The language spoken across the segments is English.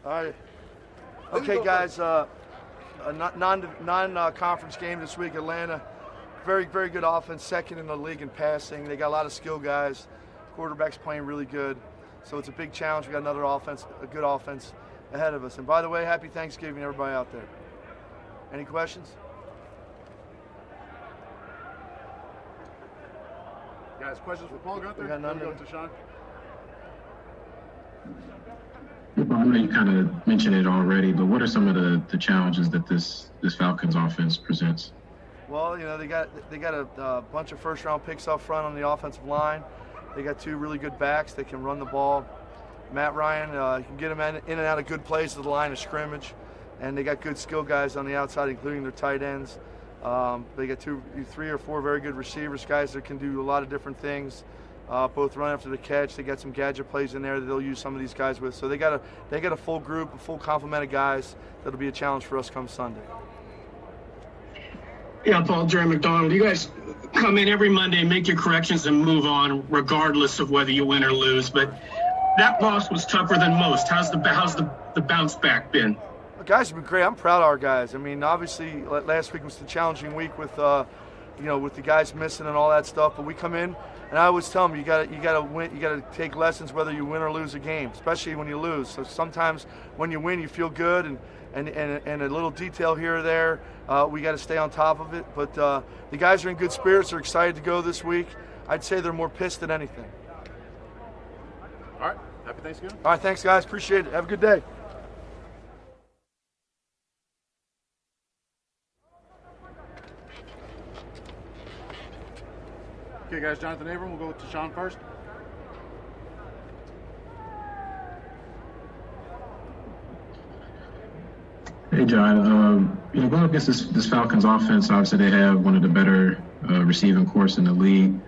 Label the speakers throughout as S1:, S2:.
S1: All right. Okay, guys. A non-conference game this week. Atlanta, very good offense, second in the league in passing. They got a lot of skill guys. Quarterback's playing really good, so it's a big challenge. We got another offense, a good offense ahead of us. And by the way, happy Thanksgiving, everybody out there. Any questions?
S2: Guys, questions for Paul Guenther?
S1: We got none.
S2: Go to Sean.
S3: I know you kind of mentioned it already, but what are some of the challenges that this Falcons offense presents?
S1: Well, you know, they got a bunch of first-round picks up front on the offensive line. They got two really good backs. They can run the ball. Matt Ryan, you can get him in and out of good plays to the line of scrimmage. And they got good skill guys on the outside, including their tight ends. They got three or four very good receivers, guys that can do a lot of different things. Both run after the catch. They got some gadget plays in there that they'll use some of these guys with. So they got a full group, a full complement of guys that'll be a challenge for us come Sunday.
S4: Yeah, Paul, Jerry McDonald, you guys come in every Monday, make your corrections, and move on, regardless of whether you win or lose. But that loss was tougher than most. How's the bounce back been?
S1: The guys have been great. I'm proud of our guys. I mean, obviously, last week was the challenging week with, with the guys missing and all that stuff. But we come in, and I always tell them, you gotta win. You gotta take lessons whether you win or lose a game, especially when you lose. So sometimes when you win, you feel good, and a little detail here or there, we got to stay on top of it. But the guys are in good spirits. They're excited to go this week. I'd say they're more pissed than anything.
S2: All right. Happy Thanksgiving.
S1: All right. Thanks, guys. Appreciate it. Have a good day.
S2: Okay, guys. Johnathan, Abram. We'll go to Sean first.
S3: Hey, John. Going up against this Falcons offense, obviously they have one of the better receiving corps in the league.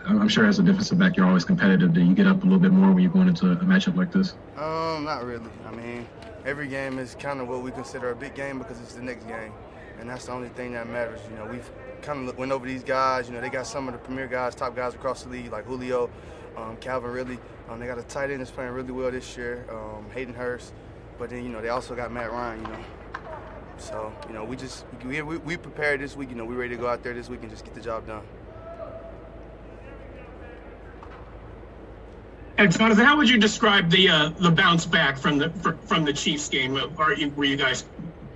S3: I'm sure as a defensive back, you're always competitive. Do you get up a little bit more when you're going into a matchup like this?
S5: Not really. I mean, every game is kind of what we consider a big game because it's the next game, and that's the only thing that matters. You know, we've kind of went over these guys. You know, they got some of the premier guys, top guys across the league, like Julio, Calvin Ridley. They got a tight end that's playing really well this year, Hayden Hurst. But then, you know, they also got Matt Ryan, you know. So, you know, we prepared this week. You know, we're ready to go out there this week and just get the job done.
S4: And Johnathan, how would you describe the bounce back from the Chiefs game? Were you guys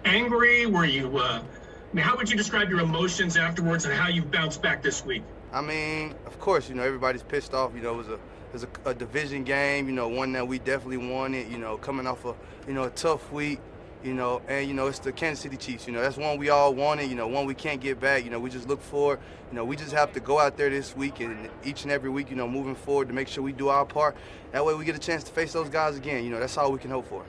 S4: angry? How would you describe your emotions afterwards and how you bounced back this week?
S5: I mean, of course, you know, everybody's pissed off. You know, it was a division game, you know, one that we definitely wanted, you know, coming off a tough week, you know, and, you know, it's the Kansas City Chiefs, you know, that's one we all wanted, you know, one we can't get back, you know, we just look forward, you know, we just have to go out there this week and each and every week, you know, moving forward to make sure we do our part. That way we get a chance to face those guys again, you know, that's all we can hope for.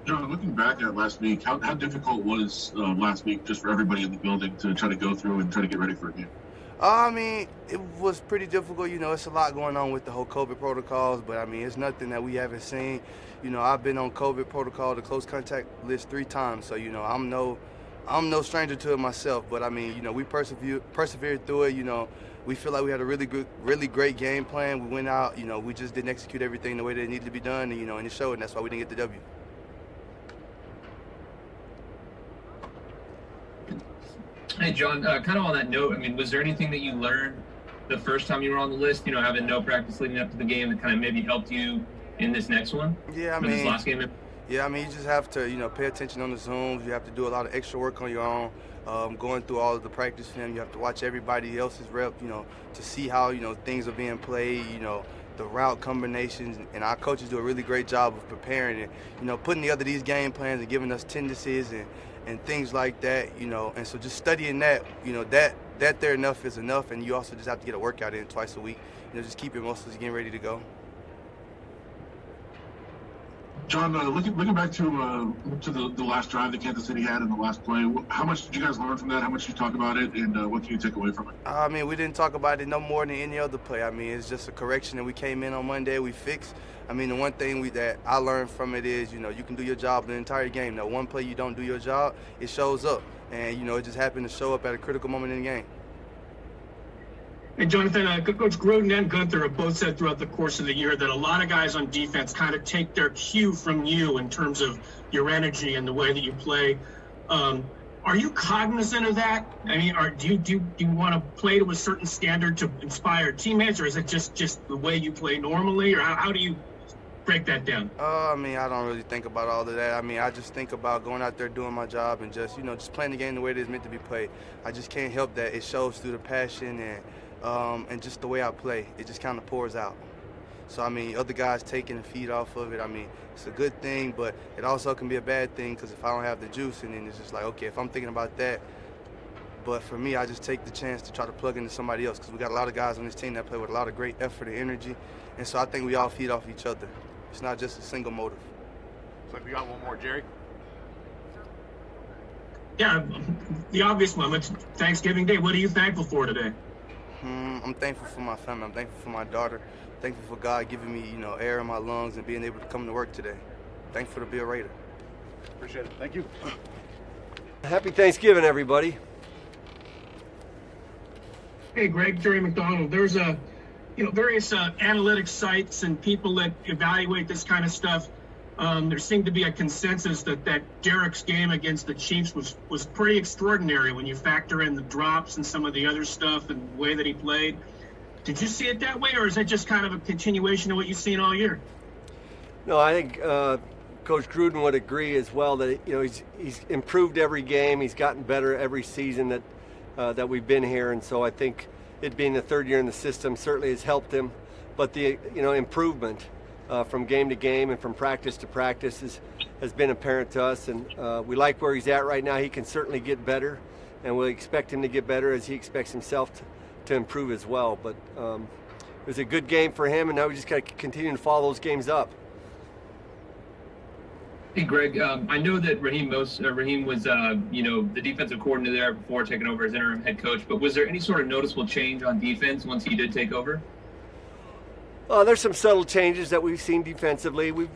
S6: John, looking back at last week, how difficult was last week just for everybody in the building to try to go through and try to get ready for a game?
S5: I mean, it was pretty difficult. You know, it's a lot going on with the whole COVID protocols, but I mean, it's nothing that we haven't seen. You know, I've been on COVID protocol, the close contact list 3 times, so you know, I'm no stranger to it myself. But I mean, you know, we persevered through it. You know, we feel like we had a really great game plan. We went out. You know, we just didn't execute everything the way that it needed to be done, and you know, and it showed, and that's why we didn't get the W.
S7: Hey, John, kind of on that note, I mean, was there anything that you learned the first time you were on the list, you know, having no practice leading up to the game that kind of maybe helped you in this next one?
S5: Yeah, I mean,
S7: this last game?
S5: Yeah, I mean, you just have to, you know, pay attention on the Zooms. You have to do a lot of extra work on your own, going through all of the practice film. You have to watch everybody else's rep, you know, to see how, you know, things are being played, you know, the route combinations, and our coaches do a really great job of preparing and, you know, putting together these game plans and giving us tendencies and things like that, you know, and so just studying that, you know, that there enough is enough, and you also just have to get a workout in twice a week, you know, just keep your muscles getting ready to go.
S6: John, looking back to the last drive that Kansas City had in the last play, how much did you guys learn from that? How much did you talk about it, and what can you take away from it?
S5: I mean, we didn't talk about it no more than any other play. I mean, it's just a correction that we came in on Monday, we fixed. I mean, the one thing that I learned from it is, you know, you can do your job the entire game. Now, one play you don't do your job, it shows up. And, you know, it just happened to show up at a critical moment in the game.
S4: Hey, Johnathan, Coach Gruden and Guenther have both said throughout the course of the year that a lot of guys on defense kind of take their cue from you in terms of your energy and the way that you play. Are you cognizant of that? I mean, do you want to play to a certain standard to inspire teammates, or is it just the way you play normally, or how do you break that down?
S5: I mean, I don't really think about all of that. I mean, I just think about going out there doing my job and just playing the game the way it is meant to be played. I just can't help that. It shows through the passion and just the way I play. It just kind of pours out. So, I mean, other guys taking and feed off of it, I mean, it's a good thing, but it also can be a bad thing because if I don't have the juice, and then it's just like, okay, if I'm thinking about that, but for me, I just take the chance to try to plug into somebody else because we got a lot of guys on this team that play with a lot of great effort and energy, and so I think we all feed off each other. It's not just a single motive.
S2: Looks like we got one more, Jerry.
S4: Yeah, the obvious one. It's Thanksgiving Day. What are you thankful for today?
S5: I'm thankful for my family. I'm thankful for my daughter. Thankful for God giving me, air in my lungs and being able to come to work today. Thankful to be a Raider.
S2: Appreciate it. Thank you.
S8: Happy Thanksgiving, everybody.
S4: Hey, Greg, Jerry McDonald. There's various analytic sites and people that evaluate this kind of stuff. There seemed to be a consensus that Derek's game against the Chiefs was pretty extraordinary when you factor in the drops and some of the other stuff and the way that he played. Did you see it that way, or is it just kind of a continuation of what you've seen all year?
S8: No, I think Coach Gruden would agree as well that he's improved every game. He's gotten better every season that we've been here, and so I think it being the third year in the system certainly has helped him. But the improvement from game to game and from practice to practice has been apparent to us, and we like where he's at right now. He can certainly get better, and we expect him to get better as he expects himself to improve as well. But it was a good game for him, and now we just got to continue to follow those games up.
S7: Hey, Greg, I know that Raheem was, the defensive coordinator there before taking over as interim head coach, but was there any sort of noticeable change on defense once he did take over?
S8: There's some subtle changes that we've seen defensively. We've,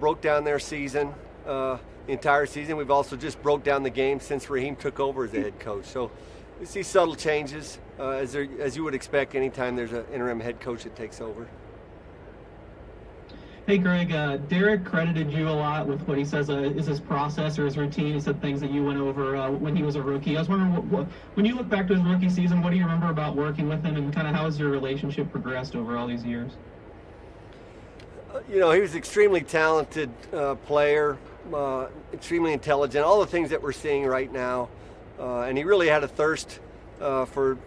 S8: broke down their season, the entire season. We've also just broke down the game since Raheem took over as the head coach. So we see subtle changes, as you would expect anytime there's an interim head coach that takes over.
S9: Hey, Greg, Derek credited you a lot with what he says is his process or his routine. He said things that you went over when he was a rookie. I was wondering, when you look back to his rookie season, what do you remember about working with him, and kind of how has your relationship progressed over all these years?
S8: He was an extremely talented player, extremely intelligent, all the things that we're seeing right now. And he really had a thirst for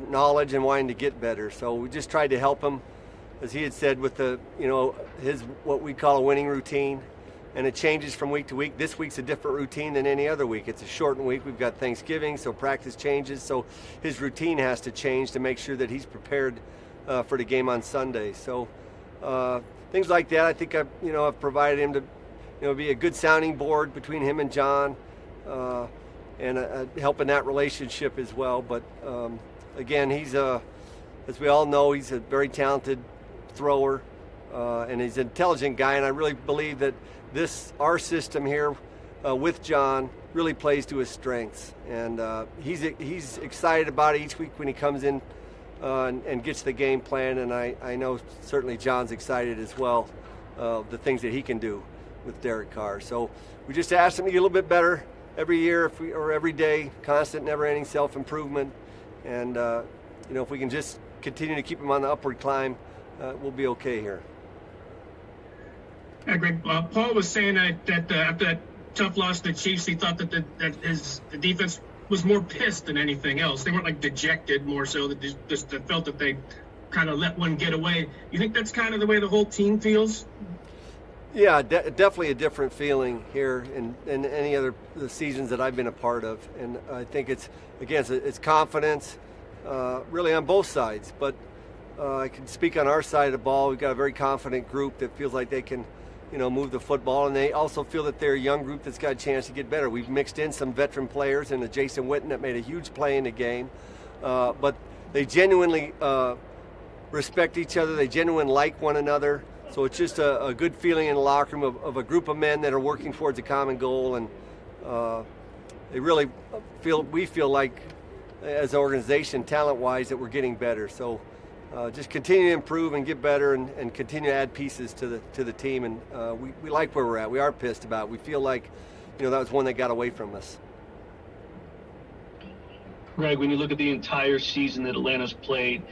S8: knowledge and wanting to get better. So we just tried to help him, as he had said, with his what we call a winning routine, and it changes from week to week. This week's a different routine than any other week. It's a shortened week. We've got Thanksgiving, so practice changes. So his routine has to change to make sure that he's prepared for the game on Sunday. So things like that, I think I've provided him to be a good sounding board between him and John, and helping that relationship as well. But again, he's as we all know, he's a very talented thrower, and he's an intelligent guy, and I really believe that our system here with John really plays to his strengths, and he's excited about it each week when he comes in and gets the game plan, and I know certainly John's excited as well, the things that he can do with Derek Carr. So we just ask him to get a little bit better every year, or every day, constant, never-ending self-improvement, and if we can just continue to keep him on the upward climb, we'll be okay here.
S4: Yeah, Greg, Paul was saying that after that tough loss to the Chiefs, he thought that the defense was more pissed than anything else. They weren't like dejected, more so that they felt that they kind of let one get away. You think that's kind of the way the whole team feels?
S8: Yeah, definitely a different feeling here than any other the seasons that I've been a part of, and I think it's confidence, really on both sides. But I can speak on our side of the ball. We've got a very confident group that feels like they can, move the football, and they also feel that they're a young group that's got a chance to get better. We've mixed in some veteran players, and Jason Witten that made a huge play in the game, but they genuinely respect each other. They genuinely like one another. So it's just a good feeling in the locker room of a group of men that are working towards a common goal, and they really we feel like as an organization, talent-wise, that we're getting better. So just continue to improve and get better, and continue to add pieces to the team. And we like where we're at. We are pissed about it. We feel like, that was one that got away from us.
S10: Greg, when you look at the entire season that Atlanta's played,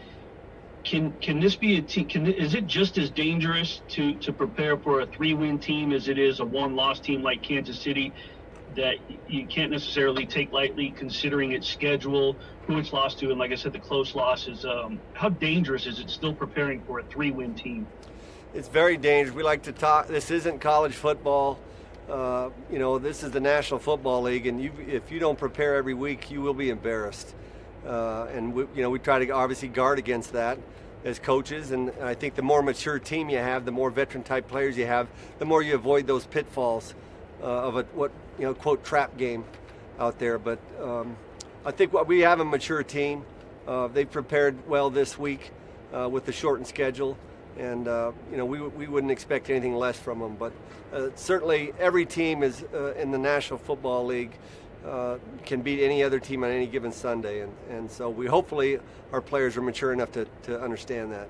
S10: can this be a team? Is it just as dangerous to prepare for a 3-win team as it is a 1-loss team like Kansas City, that you can't necessarily take lightly, considering its schedule, who it's lost to, and like I said, the close losses? How dangerous is it still preparing for a 3-win team?
S8: It's very dangerous. We like to talk. This isn't college football. This is the National Football League, and if you don't prepare every week, you will be embarrassed. And we try to obviously guard against that as coaches. And I think the more mature team you have, the more veteran-type players you have, the more you avoid those pitfalls of a quote trap game out there. But I think we have a mature team. They've prepared well this week with the shortened schedule. And we wouldn't expect anything less from them. But certainly every team is in the National Football League can beat any other team on any given Sunday. And so hopefully our players are mature enough to understand that.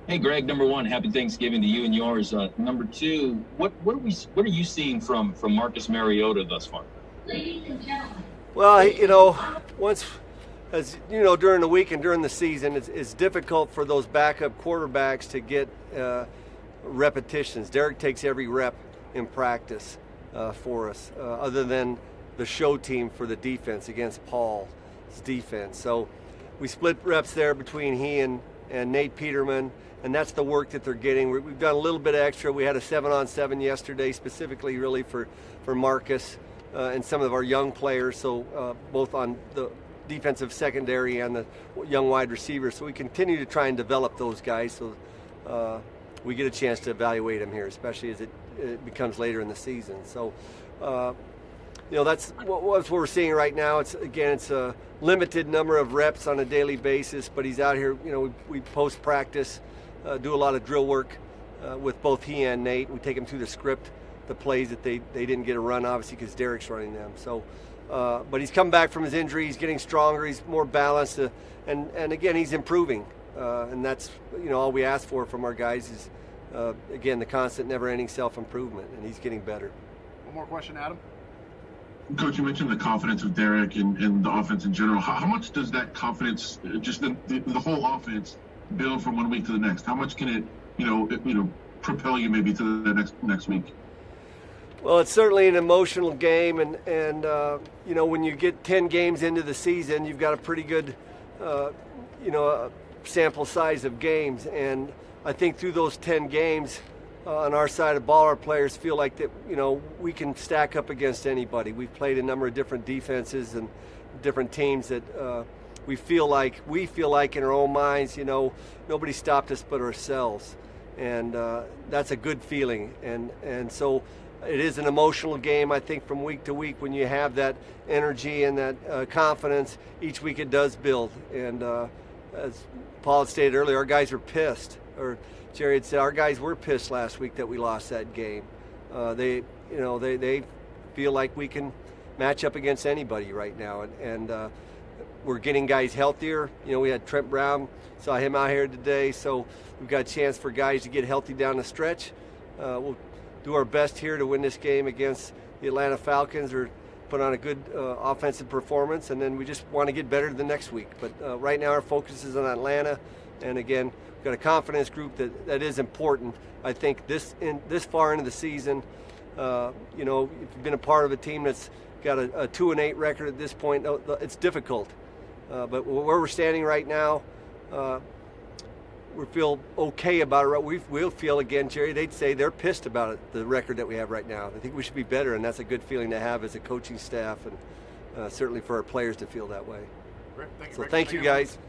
S11: Hey, Greg, number one, happy Thanksgiving to you and yours. Number two, what are you seeing from Marcus Mariota thus far?
S8: Ladies and gentlemen. Well, as you know, during the week and during the season, it's difficult for those backup quarterbacks to get repetitions. Derek takes every rep in practice for us, other than the show team for the defense against Paul's defense. So we split reps there between he and Nate Peterman, and that's the work that they're getting. We've done a little bit extra. We had a 7-on-7 yesterday, specifically really for Marcus and some of our young players, so both on the defensive secondary and the young wide receivers. So we continue to try and develop those guys so we get a chance to evaluate them here, especially as it becomes later in the season. So that's what we're seeing right now. It's a limited number of reps on a daily basis, but he's out here. We post practice, do a lot of drill work with both he and Nate. We take them through the script, the plays that they didn't get a run, obviously, because Derek's running them. So but he's come back from his injury. He's getting stronger. He's more balanced, and again, he's improving. And that's all we ask for from our guys is again the constant, never-ending self-improvement, and he's getting better.
S2: One more question, Adam.
S6: Coach, you mentioned the confidence of Derek and the offense in general. How much does that confidence, just the whole offense, build from one week to the next? How much can it propel you maybe to the next week?
S8: Well, it's certainly an emotional game, and when you get 10 games into the season, you've got a pretty good, sample size of games. And I think through those 10 games, on our side of the ball, our players feel like that, we can stack up against anybody. We've played a number of different defenses and different teams that we feel like in our own minds, nobody stopped us but ourselves. And that's a good feeling. And so it is an emotional game, I think, from week to week when you have that energy and that confidence. Each week it does build. And as Paul had stated earlier, our guys are pissed. Or Jerry had said, our guys were pissed last week that we lost that game. They feel like we can match up against anybody right now. And we're getting guys healthier. We had Trent Brown, saw him out here today. So we've got a chance for guys to get healthy down the stretch. We'll do our best here to win this game against the Atlanta Falcons or put on a good offensive performance, and then we just want to get better the next week. But right now our focus is on Atlanta, and again, we've got a confidence group that is important. I think this far into the season, if you've been a part of a team that's got a 2-8 record at this point, it's difficult. But where we're standing right now, we feel okay about it. We'll feel, again, Jerry, they'd say they're pissed about it, the record that we have right now. I think we should be better, and that's a good feeling to have as a coaching staff, and certainly for our players to feel that way.
S2: Great. Thank you,
S8: so thank you, guys.